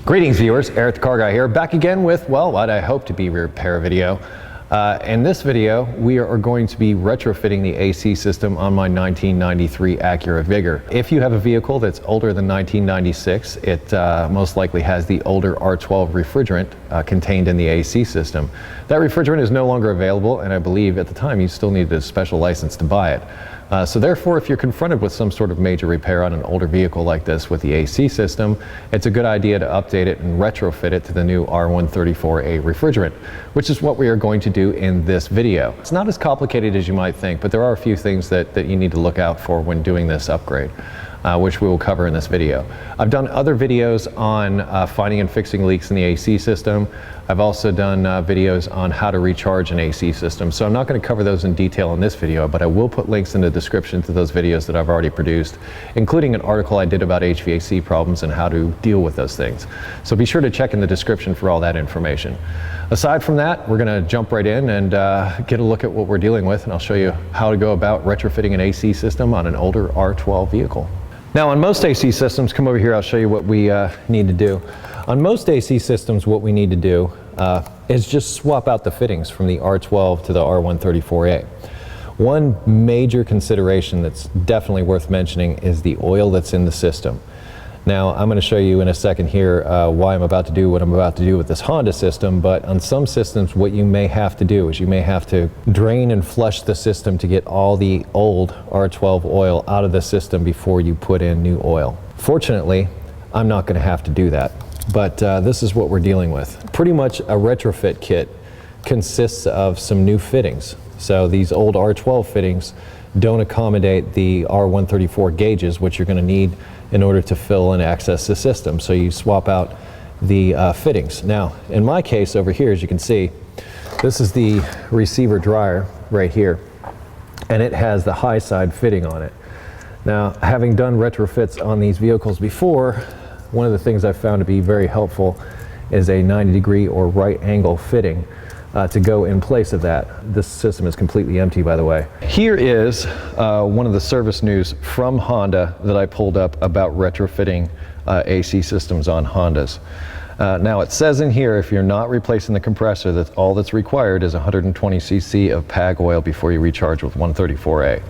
Greetings viewers, EricTheCarGuy here, back again with, well, what I hope to be a repair video. In this video, we are going to be retrofitting the AC system on my 1993 Acura Vigor. If you have a vehicle that's older than 1996, it most likely has the older R-12 refrigerant contained in the AC system. That refrigerant is no longer available, and I believe at the time you still needed a special license to buy it. So therefore, if you're confronted with some sort of major repair on an older vehicle like this with the AC system, it's a good idea to update it and retrofit it to the new R-134a refrigerant, which is what we are going to do in this video. It's not as complicated as you might think, but there are a few things that you need to look out for when doing this upgrade, which we will cover in this video. I've done other videos on finding and fixing leaks in the AC system. I've also done videos on how to recharge an AC system, so I'm not going to cover those in detail in this video, but I will put links in the description to those videos that I've already produced, including an article I did about HVAC problems and how to deal with those things. So be sure to check in the description for all that information. Aside from that, we're going to jump right in and get a look at what we're dealing with, and I'll show you how to go about retrofitting an AC system on an older R-12 vehicle. Now on most AC systems, come over here, I'll show you what we need to do. On most AC systems, what we need to do is just swap out the fittings from the R-12 to the R-134a. One major consideration that's definitely worth mentioning is the oil that's in the system. Now I'm going to show you in a second here why I'm about to do what I'm about to do with this Honda system, but on some systems what you may have to do is you may have to drain and flush the system to get all the old R-12 oil out of the system before you put in new oil. Fortunately, I'm not going to have to do that, but this is what we're dealing with. Pretty much a retrofit kit consists of some new fittings. So these old R-12 fittings don't accommodate the R-134 gauges, which you're going to need in order to fill and access the system. So you swap out the fittings. Now, in my case over here, as you can see, this is the receiver dryer right here, and it has the high side fitting on it. Now, having done retrofits on these vehicles before, one of the things I've found to be very helpful is a 90-degree or right angle fitting to go in place of that. This system is completely empty, by the way. Here is one of the service news from Honda that I pulled up about retrofitting AC systems on Hondas. Now it says in here, if you're not replacing the compressor, that all that's required is 120 cc of PAG oil before you recharge with 134A.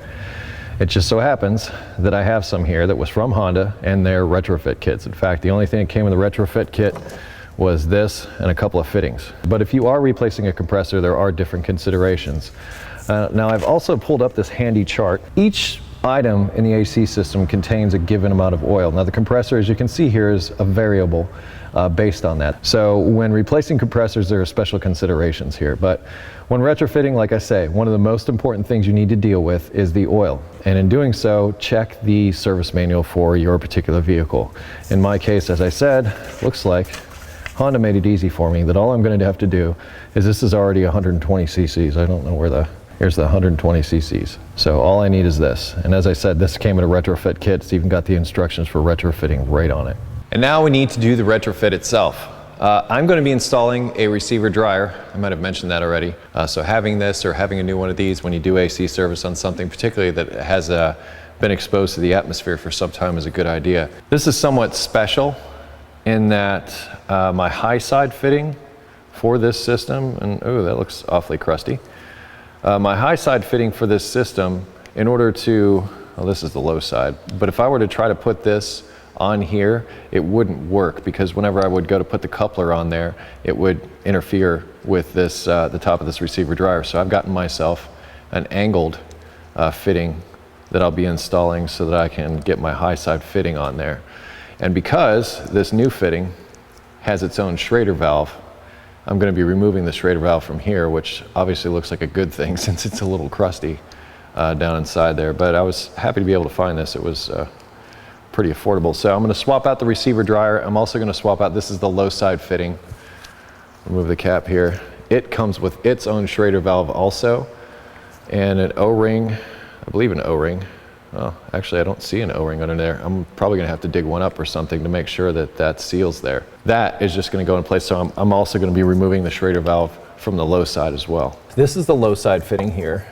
It just so happens that I have some here that was from Honda and their retrofit kits. In fact, the only thing that came in the retrofit kit was this and a couple of fittings. But if you are replacing a compressor, there are different considerations. Now I've also pulled up this handy chart. Each item in the AC system contains a given amount of oil. Now the compressor, as you can see here, is a variable based on that. So when replacing compressors, there are special considerations here. But when retrofitting, like I say, one of the most important things you need to deal with is the oil. And in doing so, check the service manual for your particular vehicle. In my case, as I said, looks like Honda made it easy for me that all I'm going to have to do is, this is already 120 cc's. I don't know where here's the 120 cc's. So all I need is this. And as I said, this came in a retrofit kit. It's even got the instructions for retrofitting right on it. And now we need to do the retrofit itself. I'm going to be installing a receiver dryer. I might have mentioned that already. So having this or having a new one of these when you do AC service on something, particularly that has been exposed to the atmosphere for some time, is a good idea. This is somewhat special in that my high side fitting for this system, and oh, that looks awfully crusty. My high side fitting for this system, in order to, well, this is the low side, but if I were to try to put this on here, it wouldn't work, because whenever I would go to put the coupler on there, it would interfere with this, the top of this receiver dryer. So I've gotten myself an angled fitting that I'll be installing so that I can get my high side fitting on there. And because this new fitting has its own Schrader valve, I'm going to be removing the Schrader valve from here, which obviously looks like a good thing since it's a little crusty down inside there. But I was happy to be able to find this. It was pretty affordable. So I'm going to swap out the receiver dryer. I'm also going to swap out, this is the low side fitting. Remove the cap here. It comes with its own Schrader valve also, and an O-ring, I believe an O-ring. Well, actually I don't see an O-ring under there. I'm probably gonna have to dig one up or something to make sure that that seal's there. That is just gonna go in place. So I'm also gonna be removing the Schrader valve from the low side as well. This is the low side fitting here.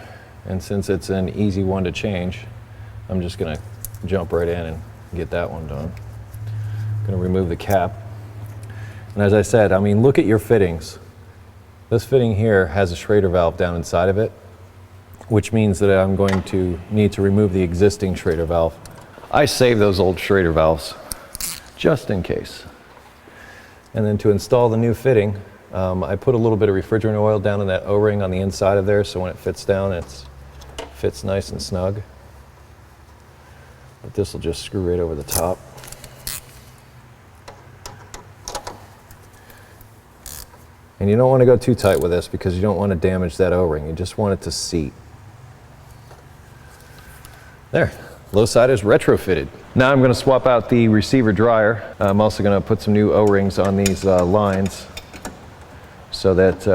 And since it's an easy one to change, I'm just gonna jump right in and get that one done. I'm gonna remove the cap. And as I said, I mean, look at your fittings. This fitting here has a Schrader valve down inside of it, which means that I'm going to need to remove the existing Schrader valve. I save those old Schrader valves just in case. And then to install the new fitting, I put a little bit of refrigerant oil down in that O-ring on the inside of there, so when it fits down, it fits nice and snug. But this will just screw right over the top. And you don't want to go too tight with this because you don't want to damage that O-ring. You just want it to seat. There, low side is retrofitted. Now I'm going to swap out the receiver dryer. I'm also going to put some new O-rings on these lines so that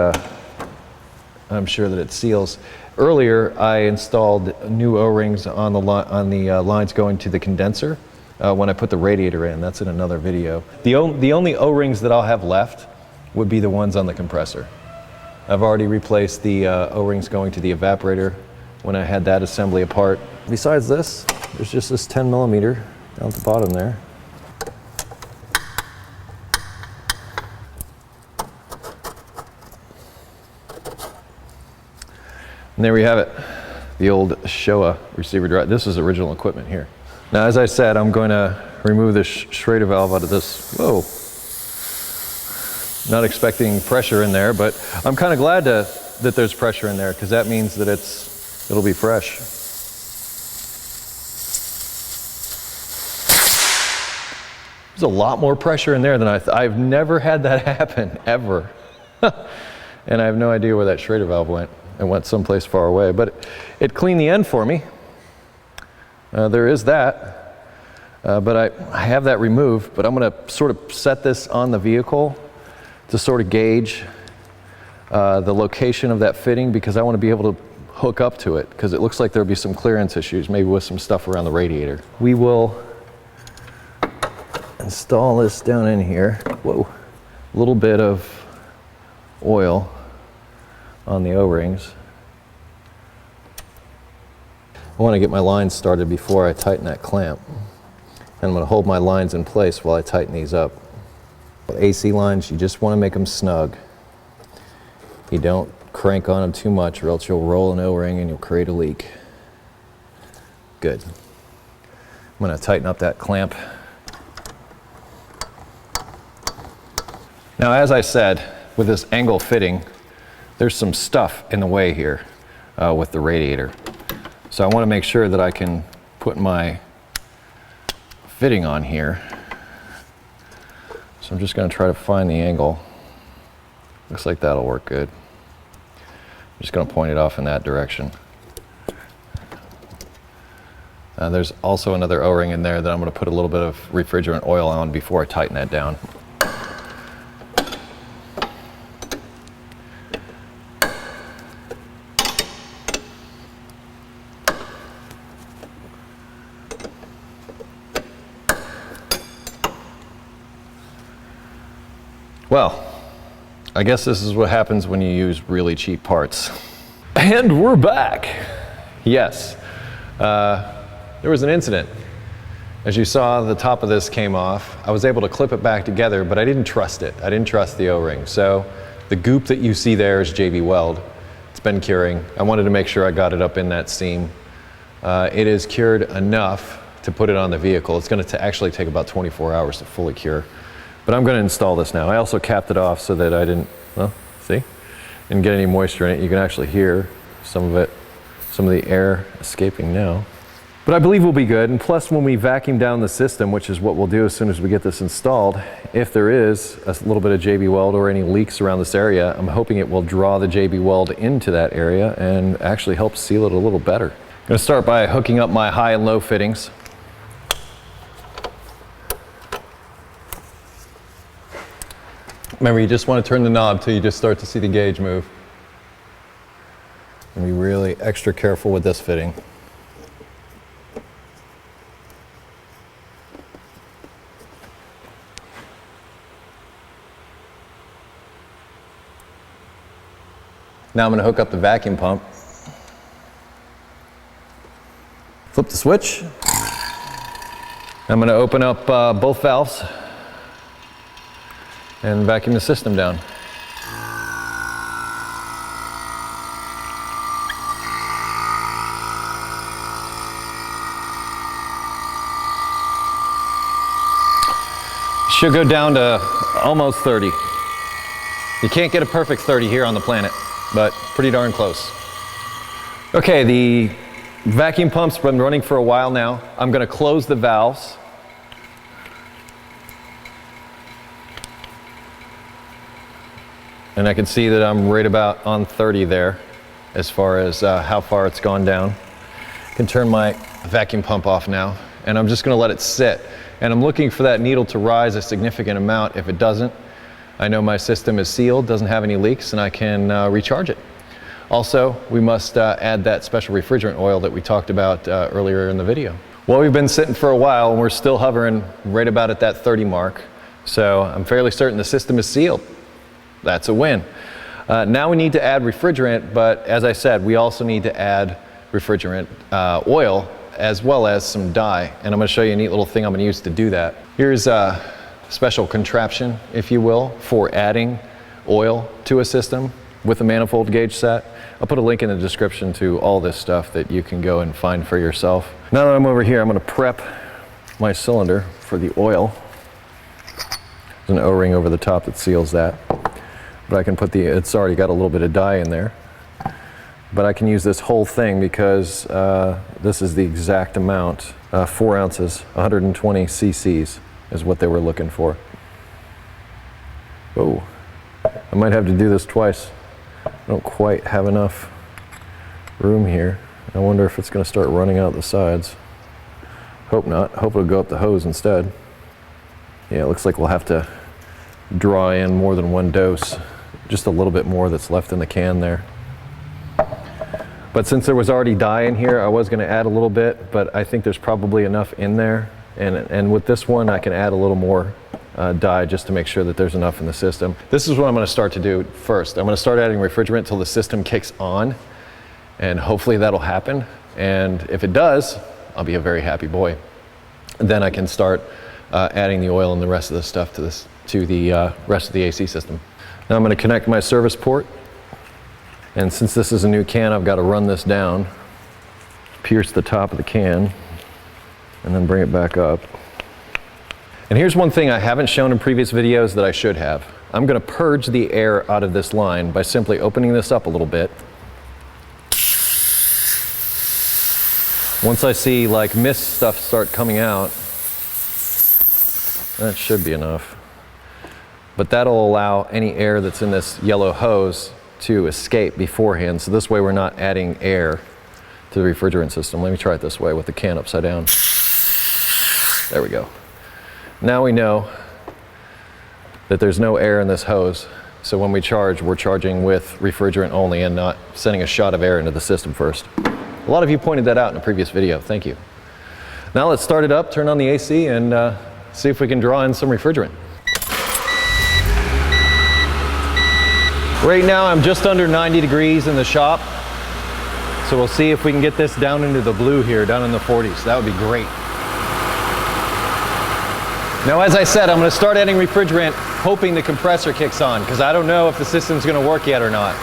I'm sure that it seals. Earlier I installed new O-rings on the lines going to the condenser when I put the radiator in. That's in another video. The only O-rings that I'll have left would be the ones on the compressor. I've already replaced the O-rings going to the evaporator when I had that assembly apart. Besides this, there's just this 10 millimeter down at the bottom there. And there we have it, the old Showa receiver dryer. This is original equipment here. Now, as I said, I'm going to remove this Schrader valve out of this. Whoa. Not expecting pressure in there, but I'm kind of glad that there's pressure in there because that means that it'll be fresh. There's a lot more pressure in there than I've never had that happen, ever. And I have no idea where that Schrader valve went. It went someplace far away, but it cleaned the end for me. There is that, but I have that removed, but I'm gonna sort of set this on the vehicle to sort of gauge the location of that fitting because I want to be able to hook up to it because it looks like there'll be some clearance issues, maybe with some stuff around the radiator. We will install this down in here. Whoa, a little bit of oil on the O-rings. I want to get my lines started before I tighten that clamp. And I'm going to hold my lines in place while I tighten these up. AC lines, you just want to make them snug. You don't crank on them too much or else you'll roll an O-ring and you'll create a leak. Good. I'm going to tighten up that clamp. Now, as I said, with this angle fitting, there's some stuff in the way here with the radiator. So I want to make sure that I can put my fitting on here. So I'm just going to try to find the angle. Looks like that'll work good. I'm just going to point it off in that direction. There's also another O-ring in there that I'm going to put a little bit of refrigerant oil on before I tighten that down. Well, I guess this is what happens when you use really cheap parts. And we're back. Yes, there was an incident. As you saw, the top of this came off. I was able to clip it back together, but I didn't trust it. I didn't trust the O-ring. So the goop that you see there is JB Weld. It's been curing. I wanted to make sure I got it up in that seam. It is cured enough to put it on the vehicle. It's going to actually take about 24 hours to fully cure. But I'm going to install this now. I also capped it off so that I didn't, well, see? Didn't get any moisture in it. You can actually hear some of it, some of the air escaping now. But I believe we'll be good. And plus, when we vacuum down the system, which is what we'll do as soon as we get this installed, if there is a little bit of JB Weld or any leaks around this area, I'm hoping it will draw the JB Weld into that area and actually help seal it a little better. I'm going to start by hooking up my high and low fittings. Remember, you just want to turn the knob till you just start to see the gauge move. And be really extra careful with this fitting. Now I'm going to hook up the vacuum pump. Flip the switch. I'm going to open up both valves. and vacuum the system down. Should go down to almost 30. You can't get a perfect 30 here on the planet, but pretty darn close. Okay, the vacuum pump's been running for a while now. I'm going to close the valves. And I can see that I'm right about on 30 there as far as how far it's gone down. I can turn my vacuum pump off now, and I'm just going to let it sit. And I'm looking for that needle to rise a significant amount. If it doesn't, I know my system is sealed, doesn't have any leaks, and I can recharge it. Also, we must add that special refrigerant oil that we talked about earlier in the video. Well, we've been sitting for a while, and we're still hovering right about at that 30 mark. So I'm fairly certain the system is sealed. That's a win. Now we need to add refrigerant, but as I said, we also need to add refrigerant oil as well as some dye. And I'm going to show you a neat little thing I'm going to use to do that. Here's a special contraption, if you will, for adding oil to a system with a manifold gauge set. I'll put a link in the description to all this stuff that you can go and find for yourself. Now that I'm over here, I'm going to prep my cylinder for the oil. There's an O-ring over the top that seals that. But I can put it's already got a little bit of dye in there. But I can use this whole thing because this is the exact amount, 4 ounces, 120 cc's is what they were looking for. Oh, I might have to do this twice. I don't quite have enough room here. I wonder if it's going to start running out the sides. Hope not. Hope it'll go up the hose instead. Yeah, it looks like we'll have to draw in more than one dose. Just a little bit more that's left in the can there. But since there was already dye in here, I was going to add a little bit, but I think there's probably enough in there. And with this one, I can add a little more dye just to make sure that there's enough in the system. This is what I'm going to start to do first. I'm going to start adding refrigerant till the system kicks on, and hopefully that'll happen. And if it does, I'll be a very happy boy. Then I can start adding the oil and the rest of the stuff to the rest of the AC system. Now I'm going to connect my service port. And since this is a new can, I've got to run this down, pierce the top of the can, and then bring it back up. And here's one thing I haven't shown in previous videos that I should have. I'm going to purge the air out of this line by simply opening this up a little bit. Once I see like mist stuff start coming out, that should be enough. But that'll allow any air that's in this yellow hose to escape beforehand, so this way we're not adding air to the refrigerant system. Let me try it this way with the can upside down. There we go. Now we know that there's no air in this hose, so when we charge, we're charging with refrigerant only and not sending a shot of air into the system first. A lot of you pointed that out in a previous video. Thank you. Now let's start it up, turn on the AC, and see if we can draw in some refrigerant. Right now I'm just under 90 degrees in the shop, so we'll see if we can get this down into the blue here, down in the 40s. That would be great. Now, as I said, I'm going to start adding refrigerant, hoping the compressor kicks on, because I don't know if the system's going to work yet or not.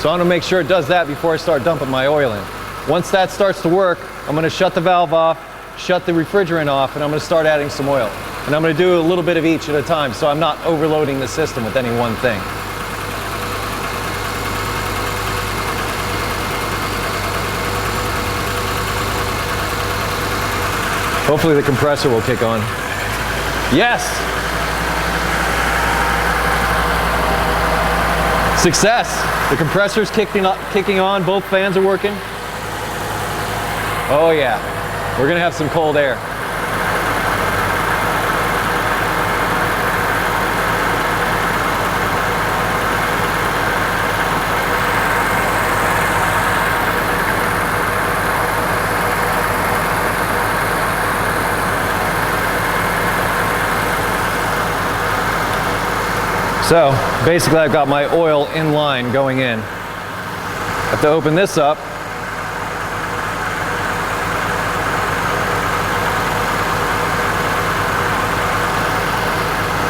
So I want to make sure it does that before I start dumping my oil in. Once that starts to work, I'm going to shut the valve off, shut the refrigerant off, and I'm going to start adding some oil. And I'm going to do a little bit of each at a time, so I'm not overloading the system with any one thing. Hopefully the compressor will kick on. Yes! Success! The compressor's kicking on, both fans are working. Oh yeah, we're gonna have some cold air. So basically I've got my oil in line going in. I have to open this up.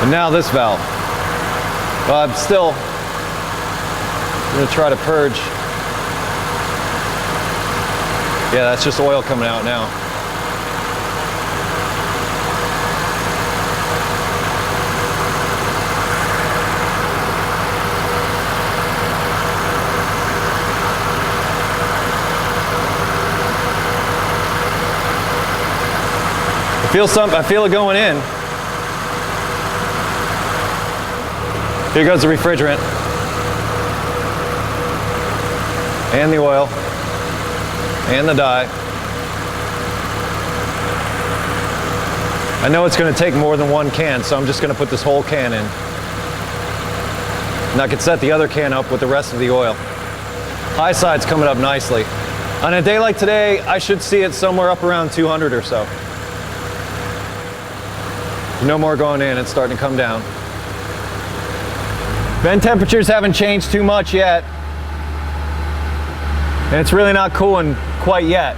And now this valve. I'm still going to try to purge. Yeah, that's just oil coming out now. I feel it going in. Here goes the refrigerant. And the oil. And the dye. I know it's going to take more than one can, so I'm just going to put this whole can in. And I can set the other can up with the rest of the oil. High side's coming up nicely. On a day like today, I should see it somewhere up around 200 or so. No more going in, it's starting to come down. Vent temperatures haven't changed too much yet. And it's really not cooling quite yet.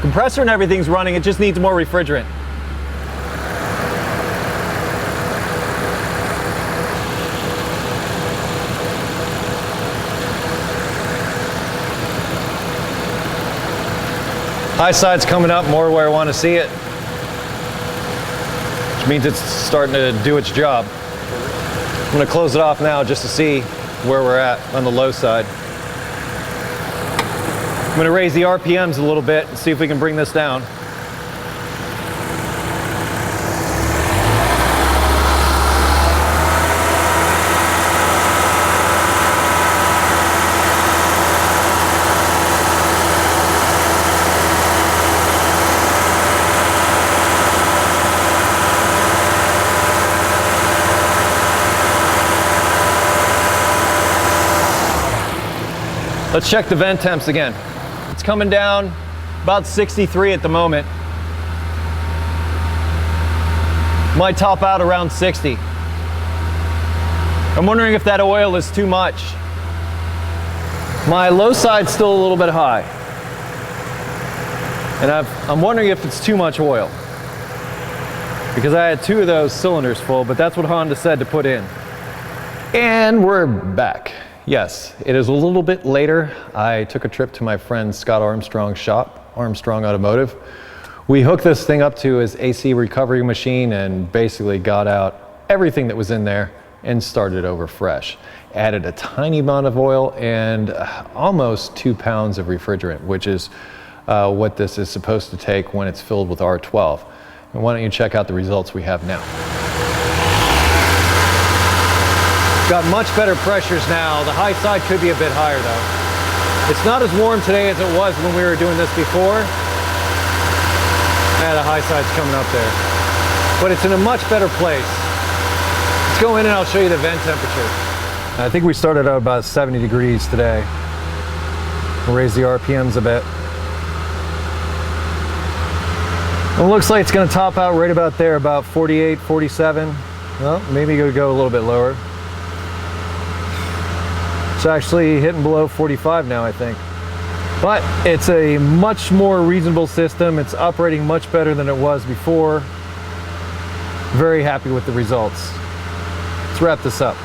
Compressor and everything's running, it just needs more refrigerant. High side's coming up more where I want to see it. Means it's starting to do its job. I'm going to close it off now just to see where we're at on the low side. I'm going to raise the RPMs a little bit and see if we can bring this down. Let's check the vent temps again. It's coming down about 63 at the moment. Might top out around 60. I'm wondering if that oil is too much. My low side's still a little bit high. And I'm wondering if it's too much oil. Because I had 2 of those cylinders full, but that's what Honda said to put in. And we're back. Yes, it is a little bit later. I took a trip to my friend Scott Armstrong's shop, Armstrong Automotive. We hooked this thing up to his AC recovery machine and basically got out everything that was in there and started over fresh. Added a tiny amount of oil and almost 2 pounds of refrigerant, which is what this is supposed to take when it's filled with R-12. And why don't you check out the results we have now. Got much better pressures now. The high side could be a bit higher though. It's not as warm today as it was when we were doing this before. The high side's coming up there. But it's in a much better place. Let's go in and I'll show you the vent temperature. I think we started out about 70 degrees today. We'll raise the RPMs a bit. It looks like it's going to top out right about there, about 48, 47. Well, maybe it'll go a little bit lower. It's actually hitting below 45 now, I think. But it's a much more reasonable system. It's operating much better than it was before. Very happy with the results. Let's wrap this up.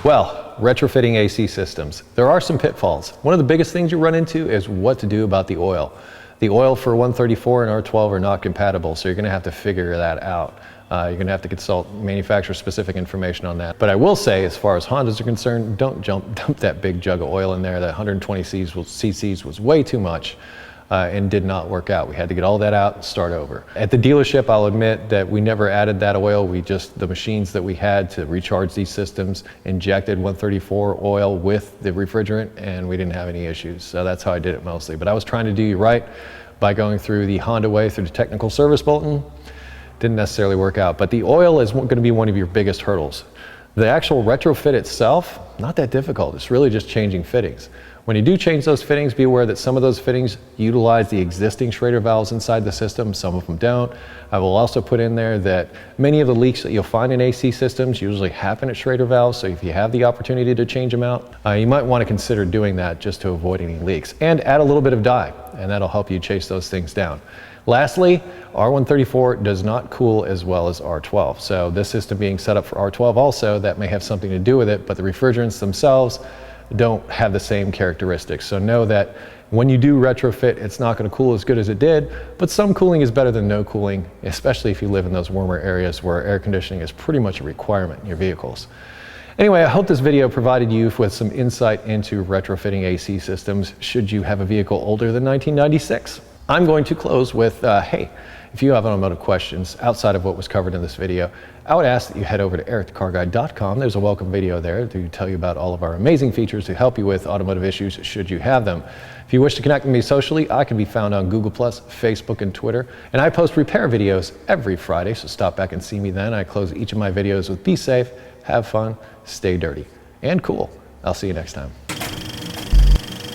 Well, retrofitting AC systems. There are some pitfalls. One of the biggest things you run into is what to do about the oil. The oil for 134 and R-12 are not compatible, so you're going to have to figure that out. You're going to have to consult manufacturer-specific information on that. But I will say, as far as Hondas are concerned, don't dump that big jug of oil in there. That 120 cc's was way too much and did not work out. We had to get all that out and start over. At the dealership, I'll admit that we never added that oil. The machines that we had to recharge these systems injected 134 oil with the refrigerant, and we didn't have any issues. So that's how I did it mostly. But I was trying to do you right by going through the Honda way, through the technical service bulletin. Didn't necessarily work out, but the oil is going to be one of your biggest hurdles. The actual retrofit itself, not that difficult. It's really just changing fittings. When you do change those fittings, be aware that some of those fittings utilize the existing Schrader valves inside the system, some of them don't. I will also put in there that many of the leaks that you'll find in AC systems usually happen at Schrader valves, so if you have the opportunity to change them out, you might want to consider doing that just to avoid any leaks. And add a little bit of dye, and that'll help you chase those things down. Lastly, R-134 does not cool as well as R-12. So this system being set up for R-12 also, that may have something to do with it, but the refrigerants themselves don't have the same characteristics. So know that when you do retrofit, it's not going to cool as good as it did, but some cooling is better than no cooling, especially if you live in those warmer areas where air conditioning is pretty much a requirement in your vehicles. Anyway, I hope this video provided you with some insight into retrofitting AC systems should you have a vehicle older than 1996. I'm going to close with, hey, if you have automotive questions outside of what was covered in this video, I would ask that you head over to EricTheCarGuy.com. There's a welcome video there to tell you about all of our amazing features to help you with automotive issues should you have them. If you wish to connect with me socially, I can be found on Google+, Facebook, and Twitter. And I post repair videos every Friday, so stop back and see me then. I close each of my videos with be safe, have fun, stay dirty, and cool. I'll see you next time.